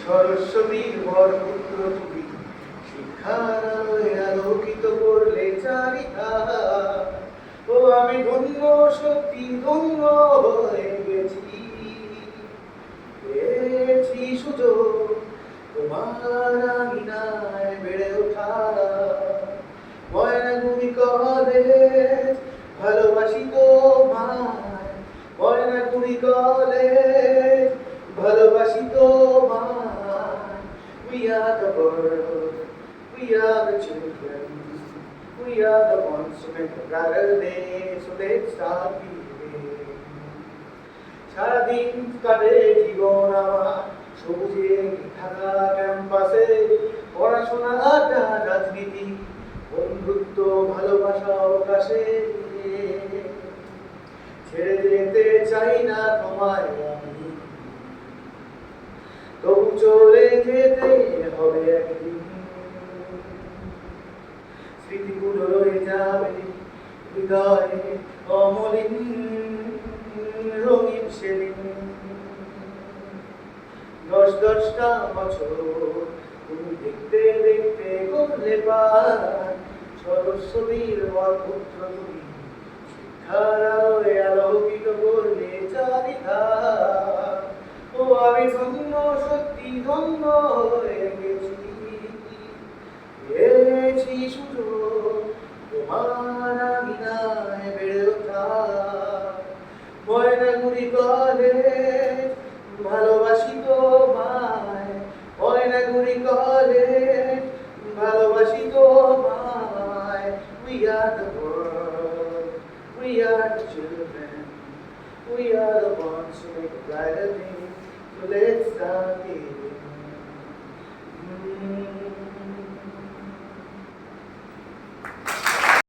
সরস্বতীর বরপুত্র তুমি, শিক্ষার আলোয় আলোকিত করলে চারিধার। ও আমি ধন্য, সত্যি ধন্য হয়ে গেছি, পেয়েছি সুযোগ তোমার আঙিনায় বেড়ে ওঠা। ময়নাগুড়ি কলেজ, ভালোবাসি তোমায়। ময়নাগুড়ি কলেজ, ভালোবাসি তোমায়। We are the world, we are the children, we are the ones who make a brighter day, so let's start believing. সারাদিন কাটে জীবন আমার সবুজে ঢাকা ক্যাম্পাসে, পড়াশোনা আড্ডা রাজনীতি, বন্ধুত্ব ভালোবাসা অবকাশে। ছেড়ে যেতে চাই না তোমায় আমি, তবু চলে যেতে হবে একদিন। স্মৃতিগুলো রয়ে যাবে হৃদয়ে অমলিন, রঙিন সেদিন। দশটা বছর তুমি দেখতে দেখতে করলে পার, সরস্বতীর বরপুত্র তুমি, শিক্ষার আলোয় আলোকিত করলে চারিধার। ও আমি ধন্য, সত্যি ধন্য হয়ে গেছি, পেয়েছি সুযোগ তোমার আঙিনায় বেড়ে ওঠা। ময়নাগুড়ি কলেজ, ভালোবাসি তোমায়। ময়নাগুড়ি কলেজ, ভালোবাসি তোমায়। We are the world, we are the children, we are the ones who make a brighter day, so let's start giving.